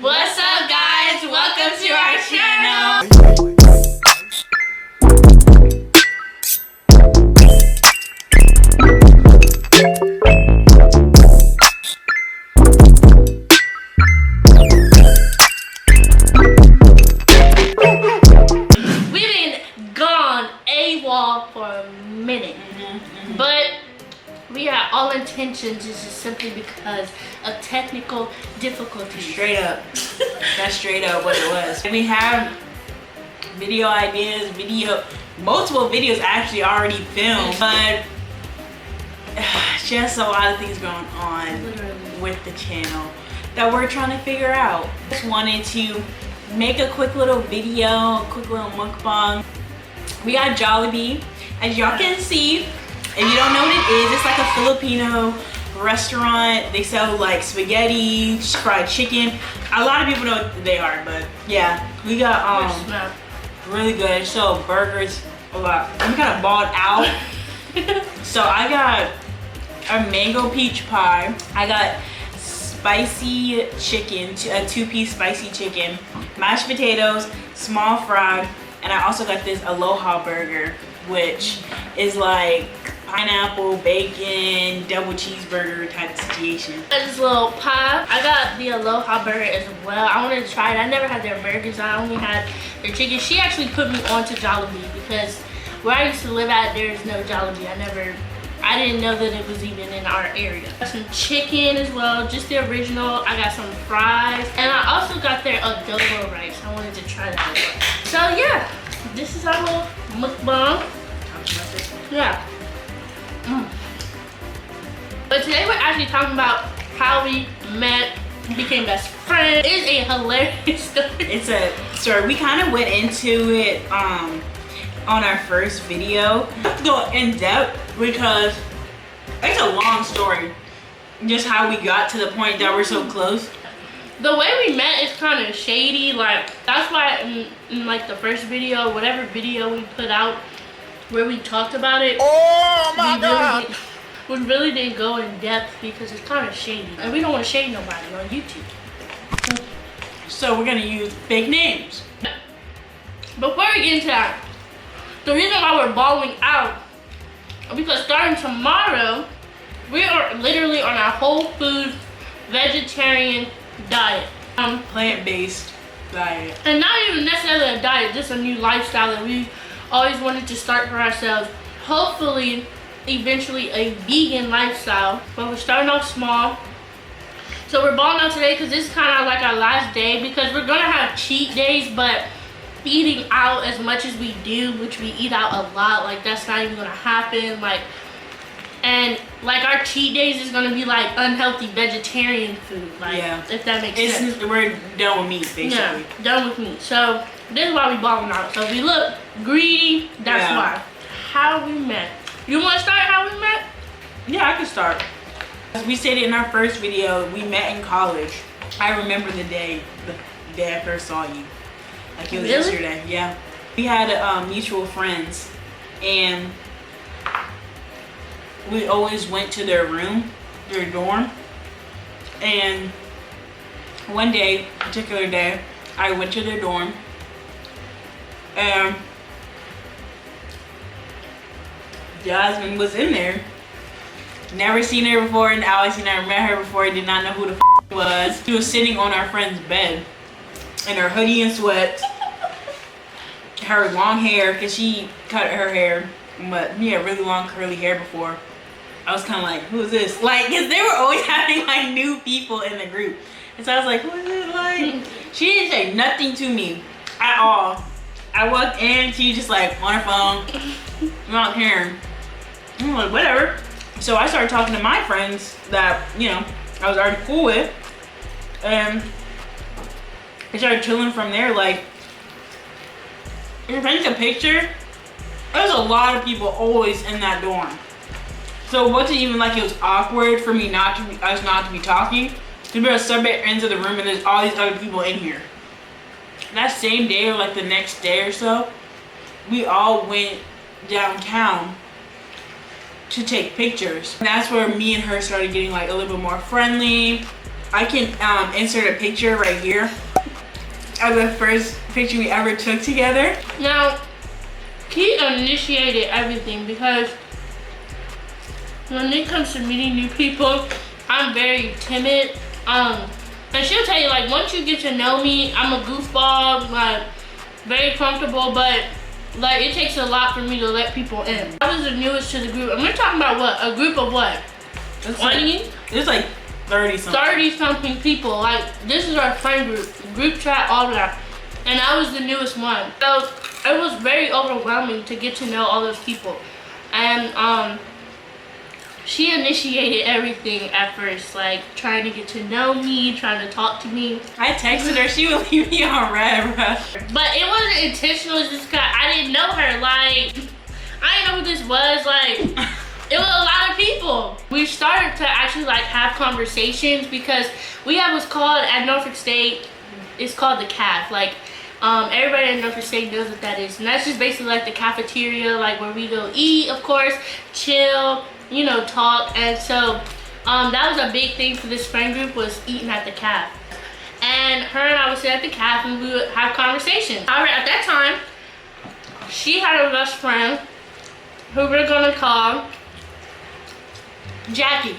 What's up, guys? Welcome to our channel. We've been gone AWOL for a minute, but we had all intentions. This is simply because of technical difficulties. Straight up. That's straight up what it was. And we have video ideas, multiple videos actually already filmed, but just a lot of things going on with the channel that we're trying to figure out. Just wanted to make a quick little video, a quick little mukbang. We got Jollibee, as y'all can see. If you don't know what it is, it's like a Filipino restaurant. They sell like spaghetti, fried chicken. A lot of people know what they are, but yeah, we got really good. So burgers, a lot. I'm kind of balled out. So I got a mango peach pie. I got spicy chicken, a two-piece spicy chicken, mashed potatoes, small fry, and I also got this Aloha burger, which is like pineapple, bacon, double cheeseburger type of situation. This little pie. I got the Aloha burger as well. I wanted to try it. I never had their burgers. I only had their chicken. She actually put me onto Jollibee because where I used to live at, there's no Jollibee. I didn't know that it was even in our area. Got some chicken as well, just the original. I got some fries, and I also got their adobo rice. I wanted to try that as well. So yeah, this is our little mukbang. Yeah. But today we're actually talking about how we met, became best friends. It is a hilarious story. It's a story. We kind of went into it on our first video. Let's go in depth because it's a long story. Just how we got to the point that we're so close. The way we met is kind of shady. Like that's why in like the first video, whatever video we put out where we talked about it. Oh my God. We really didn't go in depth because it's kind of shady. And we don't want to shade nobody on YouTube. So we're going to use fake names. Before we get into that, the reason why we're balling out is because starting tomorrow, we are literally on our whole food vegetarian diet. Plant-based diet. And not even necessarily a diet, just a new lifestyle that we always wanted to start for ourselves. Hopefully, eventually a vegan lifestyle, but we're starting off small. So we're balling out today because this is kind of like our last day because we're gonna have cheat days, but eating out as much as we do, which we eat out a lot, like that's not even gonna happen. And our cheat days is gonna be like unhealthy vegetarian food, if that makes sense. We're done with meat, basically. Yeah, done with meat. So this is why we balling out. So if we look greedy, that's why. How we met. You want to start how we met? Yeah, I can start. As we stated in our first video, we met in college. I remember the day I first saw you. Like it was yesterday. Yeah. We had mutual friends, and we always went to their room, their dorm. And one day, particular day, I went to their dorm, and Jasmine was in there. Never seen her before, and I seen her, met her before. I did not know who the f was. She was sitting on our friend's bed in her hoodie and sweats. Her long hair, because she cut her hair, but we had really long curly hair before. I was kind of like, who is this? Like, because they were always having like new people in the group. And so I was like, who is it? Like, she didn't say nothing to me at all. I walked in, she just like on her phone, not caring. I'm like, whatever. So I started talking to my friends that, I was already cool with. And I started chilling from there. Like, if I take a picture, there's a lot of people always in that dorm. So it wasn't even like it was awkward for me not to be talking. We were at separate ends of the room and there's all these other people in here. That same day or like the next day or so, we all went downtown to take pictures. And that's where me and her started getting like a little bit more friendly. I can insert a picture right here of the first picture we ever took together. Now, Key initiated everything because when it comes to meeting new people, I'm very timid. And she'll tell you, like, once you get to know me, I'm a goofball, like, very comfortable, but, like, it takes a lot for me to let people in. I was the newest to the group, and we're talking about what? A group of what? 20? There's like 30-something. 30-something people. Like, this is our friend group chat, all that. And I was the newest one. So, it was very overwhelming to get to know all those people. And, she initiated everything at first, like trying to get to know me, trying to talk to me. I texted her, she would leave me on red, bro. But it wasn't intentional, it's just cause I didn't know her. Like, I didn't know who this was. Like, it was a lot of people. We started to actually like have conversations because we have what's called at Norfolk State, it's called the CAF. Like, everybody in Norfolk State knows what that is. And that's just basically like the cafeteria, like where we go eat, of course, chill, you know, talk. And so that was a big thing for this friend group, was eating at the CAF. And her and I would sit at the CAF and we would have conversations. However, at that time, she had a best friend who we're gonna call Jackie.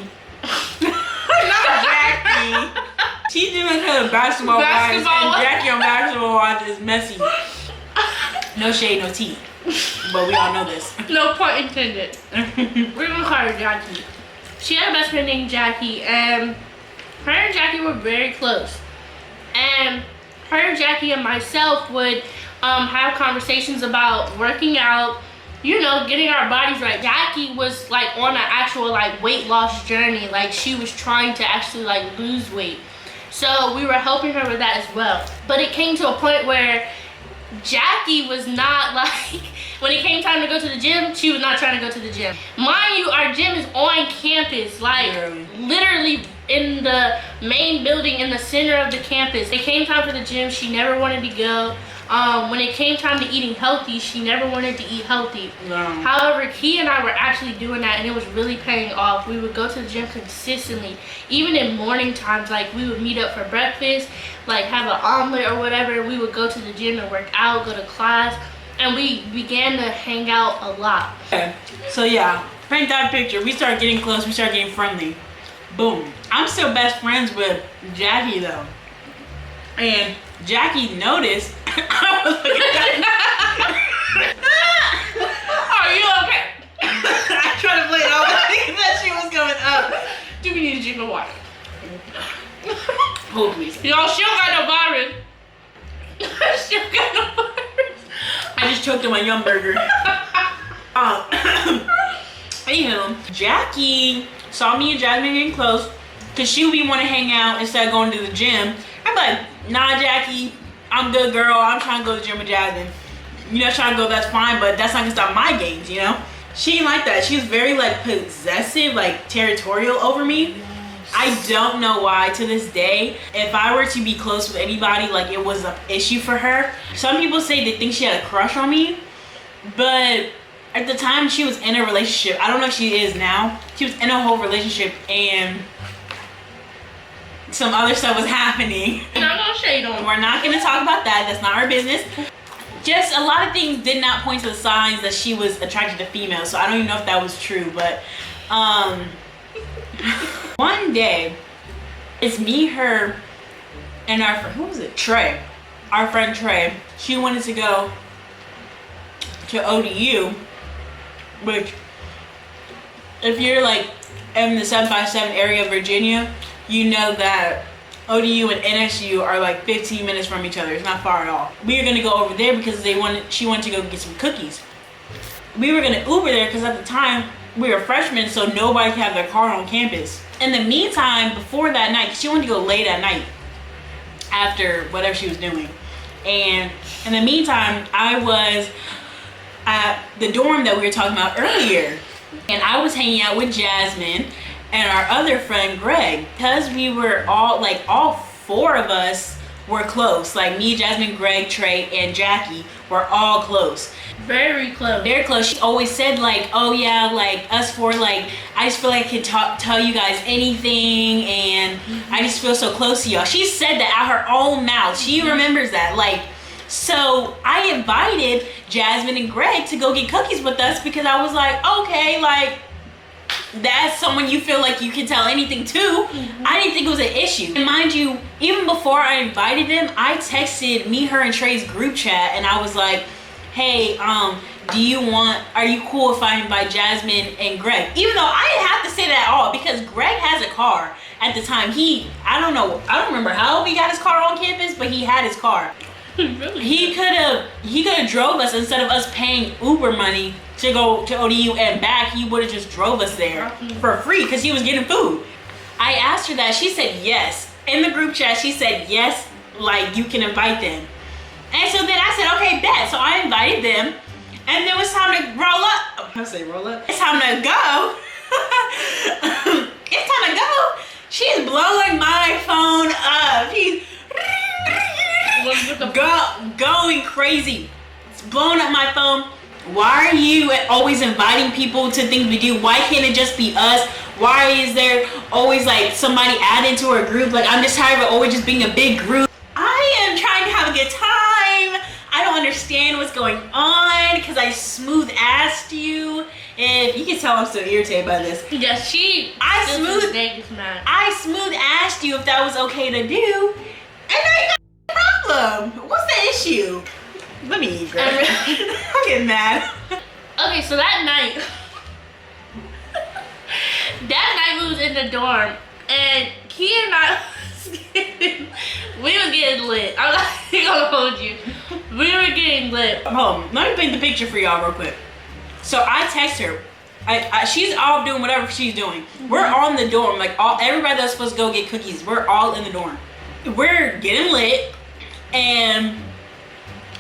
Not Jackie. She's doing her basketball wives, and Jackie on basketball wives is messy. No shade, no tea. But we all know this. No point intended. We're gonna call her Jackie. She had a best friend named Jackie, and her and Jackie were very close. And her, Jackie, and myself would have conversations about working out, you know, getting our bodies right. Jackie was like on an actual like weight loss journey. Like, she was trying to actually like lose weight. So we were helping her with that as well. But it came to a point where Jackie was not like, when it came time to go to the gym, she was not trying to go to the gym. Mind you, our gym is on campus, like literally in the main building in the center of the campus. It came time for the gym, she never wanted to go. When it came time to eating healthy, she never wanted to eat healthy. No. However, Key and I were actually doing that, and it was really paying off. We would go to the gym consistently, even in morning times. Like, we would meet up for breakfast, like have an omelet or whatever. We would go to the gym and work out, go to class, and we began to hang out a lot. Okay. So yeah, paint that picture. We started getting close, we started getting friendly. Boom. I'm still best friends with Jackie though. And Jackie noticed I was looking at Are you okay? I tried to play it off that she was coming up. Do we need to drink the water? Hold please. Y'all, she don't got no virus. She don't got no virus. I just choked on my Yum Burger. Anywho, Jackie saw me and Jasmine getting close because she would want to hang out instead of going to the gym. I'm like, nah, Jackie, I'm good, girl. I'm trying to go to the gym with Jasmine. You know, trying to go, that's fine, but that's not gonna stop my games, you know? She didn't like that. She was very, like, possessive, like, territorial over me. Yes. I don't know why, to this day, if I were to be close with anybody, like, it was an issue for her. Some people say they think she had a crush on me, but at the time, she was in a relationship. I don't know if she is now. She was in a whole relationship, and some other stuff was happening. I'm not gonna shade on her. We're not gonna talk about that. That's not our business. Just a lot of things did not point to the signs that she was attracted to females. So I don't even know if that was true, but one day it's me, her, and our friend, who was it? Trey. Our friend Trey. She wanted to go to ODU, which if you're like in the 757 area of Virginia, you know that ODU and NSU are like 15 minutes from each other. It's not far at all. We were gonna go over there because she wanted to go get some cookies. We were gonna Uber there because at the time we were freshmen, so nobody could have their car on campus. In the meantime, before that night, she wanted to go late at night after whatever she was doing. And in the meantime, I was at the dorm that we were talking about earlier, and I was hanging out with Jasmine and our other friend Greg, because we were all four of us were close. Like me, Jasmine, Greg, Trey, and Jackie were all close. Very close. Very close. She always said like, oh yeah, like us four, like I just feel like I can tell you guys anything, and I just feel so close to y'all. She said that out her own mouth. She remembers that. Like, so I invited Jasmine and Greg to go get cookies with us because I was like, okay, like that's someone you feel like you can tell anything to. I didn't think it was an issue. And mind you, even before I invited them, I texted me, her, and Trey's group chat, and I was like, hey, are you cool if I invite Jasmine and Greg? Even though I didn't have to say that at all because Greg has a car at the time. I don't remember how he got his car on campus, but he had his car. Really? He could have drove us instead of us paying Uber money to go to ODU and back. He would have just drove us there for free because he was getting food. I asked her that. She said yes. In the group chat, she said yes, like you can invite them. And so then I said, okay, bet. So I invited them, and then it was time to roll up. I say roll up. It's time to go. It's time to go. She's blowing my phone up. She's going crazy. It's blowing up my phone. Why are you always inviting people to things we do? Why can't it just be us? Why is there always like somebody added to our group? Like, I'm just tired of always just being a big group. I am trying to have a good time. I don't understand what's going on because I smooth asked you. And you can tell I'm still irritated by this. Yeah, I smooth asked you if that was okay to do. And now you got a problem. What's the issue? Let me eat, girl. I'm getting mad. Okay, so that night we was in the dorm, and Key and I we were getting lit. I'm not gonna hold you. We were getting lit. Hold on, let me paint the picture for y'all real quick. So I text her. She's all doing whatever she's doing. We're all in the dorm. Like everybody that's supposed to go get cookies, we're all in the dorm. We're getting lit, and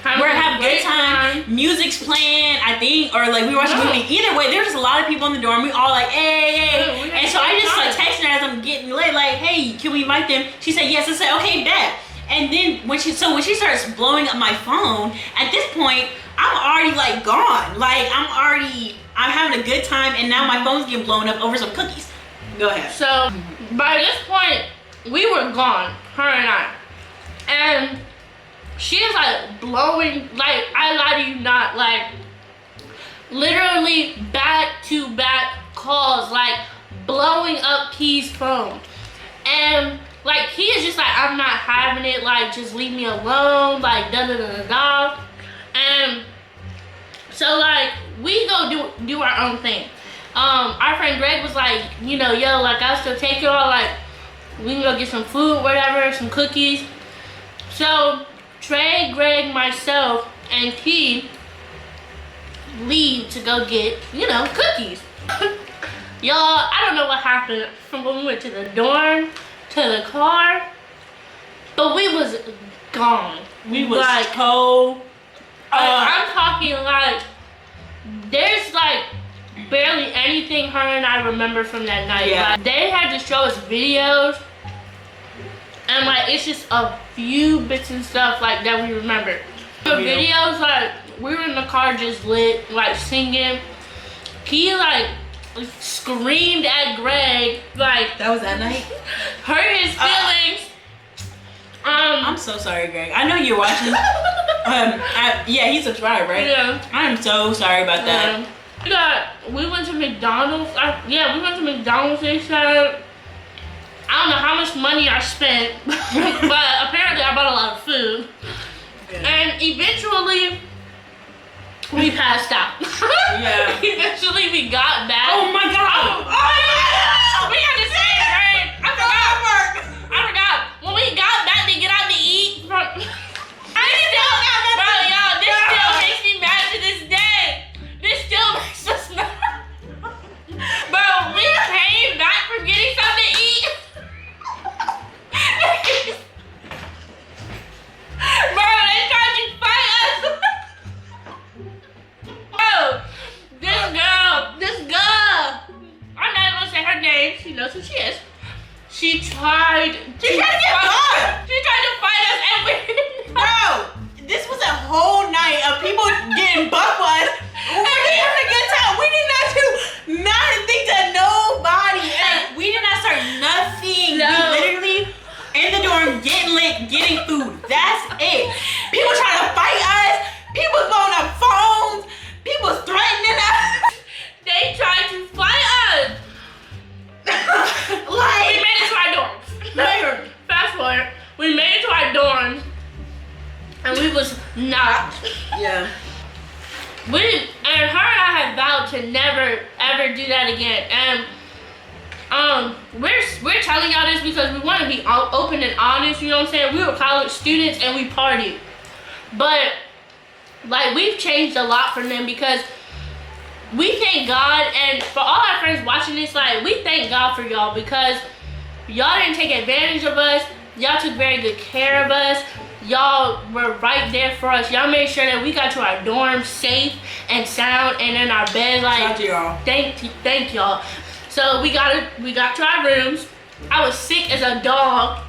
we're having a good time. Music's playing, I think, or like we watching a movie. Either way, there's just a lot of people in the dorm. We all like, hey. And so I just like texting her as I'm getting lit, like, hey, can we invite them? She said yes. I said, okay, bet. And then when she starts blowing up my phone, at this point, I'm already like gone. Like I'm having a good time, and now my phone's getting blown up over some cookies. Go ahead. So by this point, we were gone, her and I. And she is like blowing, like, I lie to you not, like literally back to back calls, like blowing up Key's phone. And like Key is just like, I'm not having it, like just leave me alone, like da da da da da. And so like we go do our own thing. Our friend Greg was like, you know, yo, like I'll still take y'all, like we can go get some food, whatever, some cookies. So Trey, Greg, myself, and Key leave to go get, you know, cookies. Y'all, I don't know what happened from when we went to the dorm to the car, but we was gone. We was like, I'm talking like, there's like barely anything her and I remember from that night. Yeah. Like, they had to show us videos, and like it's just a few bits and stuff like that we remember. The videos, like we were in the car just lit, like singing. He like screamed at Greg, like that was that night. Hurt his feelings. I'm so sorry, Greg. I know you're watching. Yeah, he's subscribed, right? Yeah. I'm so sorry about that. We went to McDonald's. We went to McDonald's. They said, I don't know how much money I spent, but apparently I bought a lot of food. Yeah. And eventually, we passed out. Yeah. Eventually, we got back. Oh my God! We had to say it, right? I forgot. When we got back to get out to eat, this still makes me mad to this day. This still makes us mad. Bro, we came back from getting something to eat. Bro, they tried to fight us. Bro, this girl, I'm not That's it. People trying to fight us. People blowing up phones. People threatening us. They tried to fight us. Like, We made it to our dorms. Fast forward, we made it to our dorms, and we was not. yeah. And her and I had vowed to never ever do that again. And we're telling y'all this because we want to be open and honest. You know what I'm saying? We were college students and we partied, but like we've changed a lot from them because we thank God, and for all our friends watching this, like we thank God for y'all because y'all didn't take advantage of us. Y'all took very good care of us. Y'all were right there for us. Y'all made sure that we got to our dorm safe and sound and in our bed. Like, Shout out to y'all. Thank y'all. So we got to our rooms. I was sick as a dog.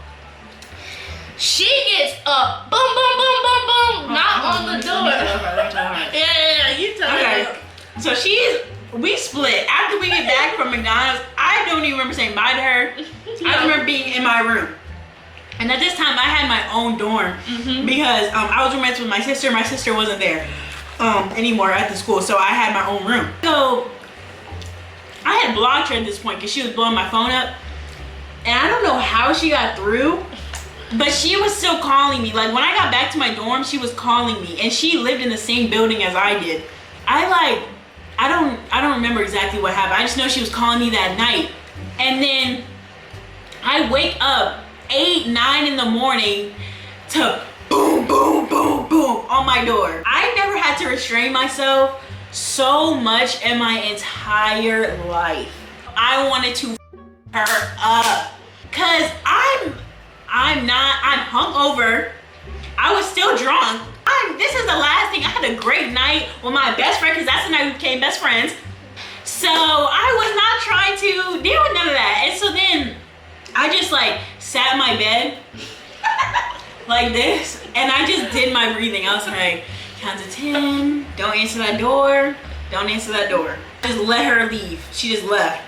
She gets up, boom, boom, boom, boom, boom, knock on the door. Yeah, you tell me. Okay. So we split. After we get back from McDonald's, I don't even remember saying bye to her. I remember being in my room. And at this time, I had my own dorm because I was roommates with my sister. My sister wasn't there anymore at the school, so I had my own room. So I had blocked her at this point because she was blowing my phone up. And I don't know how she got through, but she was still calling me. Like when I got back to my dorm, she was calling me, and she lived in the same building as I did. I don't remember exactly what happened. I just know she was calling me that night. And then I wake up 8, 9 in the morning to boom, boom, boom, boom on my door. I never had to restrain myself so much in my entire life. I wanted to her up. Cause I'm hungover. I was still drunk. This is the last thing. I had a great night with my best friend because that's the night we became best friends. So I was not trying to deal with none of that. And so then I just like sat in my bed like this and I just did my breathing. I was like, count to 10, don't answer that door, don't answer that door. Just let her leave. She just left.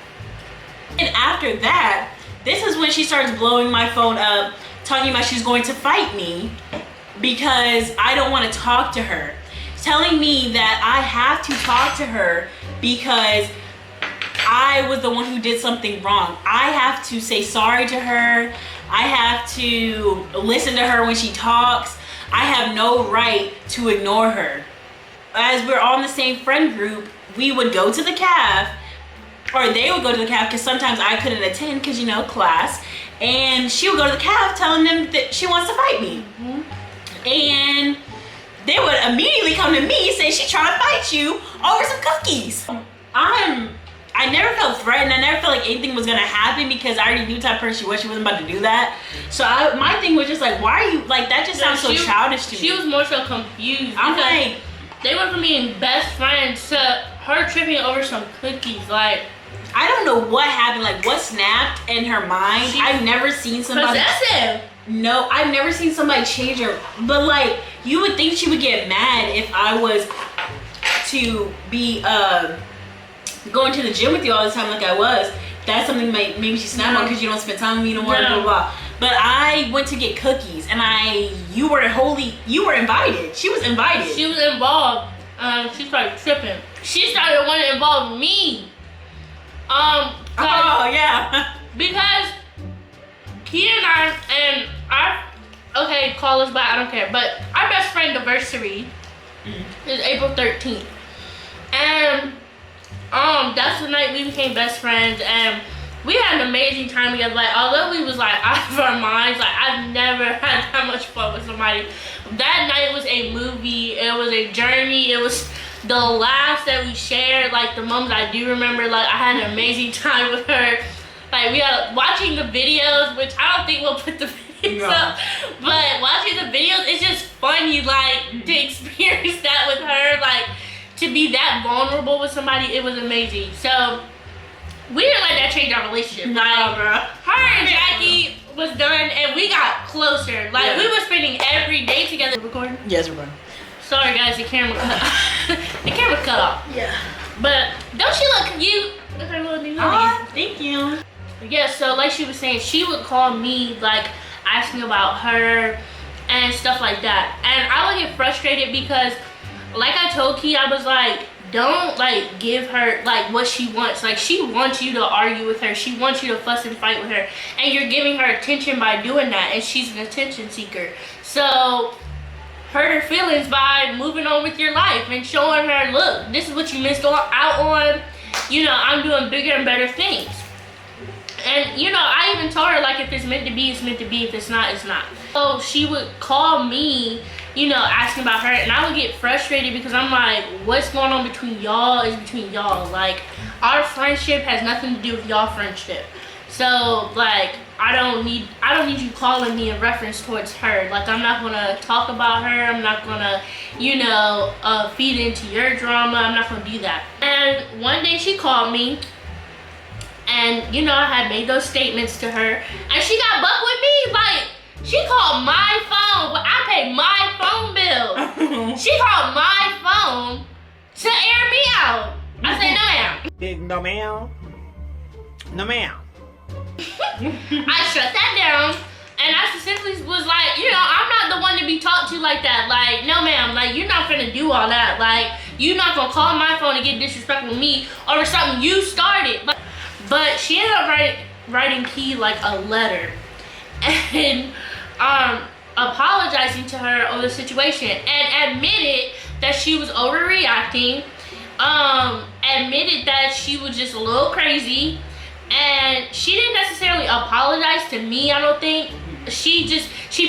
And after that, this is when she starts blowing my phone up, talking about she's going to fight me because I don't want to talk to her. Telling me that I have to talk to her because I was the one who did something wrong. I have to say sorry to her. I have to listen to her when she talks. I have no right to ignore her. As we're all in the same friend group, we would go to the caf, or they would go to the caf because sometimes I couldn't attend because, you know, class. And she would go to the caf telling them that she wants to fight me. And they would immediately come to me and say, she trying to fight you over some cookies. I never felt threatened. I never felt like anything was gonna happen because I already knew the type of person she was. She wasn't about to do that. So my thing was just like, why are you, like, that just sounds so childish to me. She was more so confused. I'm like, they went from being best friends to her tripping over some cookies. Like, I don't know what happened, like what snapped in her mind. I've never seen somebody. Possessive. No, I've never seen somebody change her. But like, you would think she would get mad if I was to be going to the gym with you all the time like I was. That's something maybe she snapped on because you don't spend time with me no more, blah, blah, blah. But I went to get cookies and you were invited. She was invited. She was involved. She started tripping. She started wanting to involve me. Oh yeah. Because Keyani and our, call us back, I don't care, but our best friend anniversary is April 13th. And that's the night we became best friends, and we had an amazing time together. Like, although we was like out of our minds, like I've never had that much fun with somebody. That night was a movie, it was a journey, it was the laughs that we shared, like the moments I do remember. Like, I had an amazing time with her. Like, we are watching the videos, which I don't think we'll put the videos up, but watching the videos, it's just funny, like, to experience that with her, like, to be that vulnerable with somebody, it was amazing. So, we didn't let that change our relationship. Nah, bro. Her and Jackie was done, and we got closer. Like, we were spending every day together. Recording? Yes, we're recording. Sorry, guys, the camera cut off. The camera cut off. Yeah. But, don't she look cute? With her little new Thank you. Yeah, so like she was saying, she would call me, like, asking about her, and stuff like that. And I would get frustrated because, like I told Key, I was like, don't like give her like what she wants. Like she wants you to argue with her, she wants you to fuss and fight with her, and you're giving her attention by doing that, and she's an attention seeker. So hurt her feelings by moving on with your life and showing her, look, this is what you missed out on. You know, I'm doing bigger and better things. And you know, I even told her, like, if it's meant to be, it's meant to be. If it's not, it's not. So she would call me, you know, asking about her, and I would get frustrated because I'm like, what's going on between y'all is between y'all. Like, our friendship has nothing to do with y'all friendship. So like, I don't need you calling me in reference towards her. Like, I'm not gonna talk about her. I'm not gonna, you know, feed into your drama. I'm not gonna do that. And one day she called me, and you know, I had made those statements to her, and she got buck with me. Like, she called my phone, but I paid my phone bill. She called my phone to air me out. I said, no ma'am. No ma'am. No ma'am. I shut that down, and I simply was like, you know, I'm not the one to be talked to like that. Like, no ma'am, like, you're not gonna do all that. Like, you're not gonna call my phone and get disrespectful with me over something you started. But she ended up writing Key like a letter and apologizing to her over the situation, and admitted that she was overreacting, admitted that she was just a little crazy. And she didn't necessarily apologize to me, I don't think. She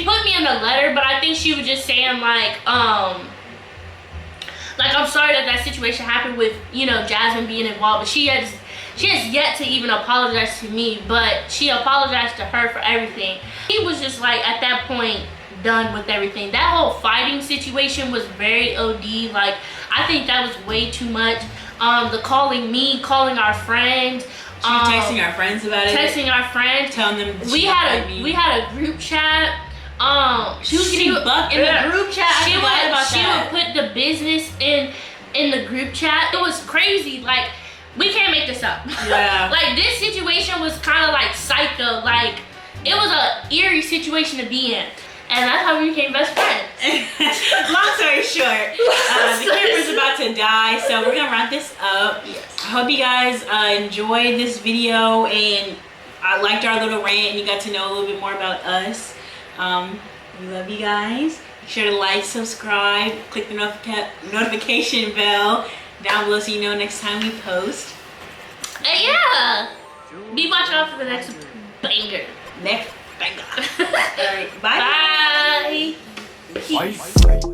put me in the letter, but I think she was just saying like I'm sorry that situation happened with, you know, Jasmine being involved, but she has yet to even apologize to me, but she apologized to her for everything. He was just like, at that point, done with everything. That whole fighting situation was very OD. Like, I think that was way too much. The calling our friends. She was texting our friends about it. Texting our friends. Telling them we had a group chat. She was getting bucked in the group chat. She would put the business in the group chat. It was crazy. Like, we can't make this up. Yeah. Like, this situation was kind of like psycho. Like, it was a eerie situation to be in. And that's how we became best friends. Long story short, the camera's about to die, so we're gonna wrap this up. Yes. I hope you guys enjoyed this video and liked our little rant, and you got to know a little bit more about us. We love you guys. Make sure to like, subscribe, click the notification bell down below so you know next time we post. And yeah, be watching out for the next banger. Next banger. All right, bye. Bye. Bye.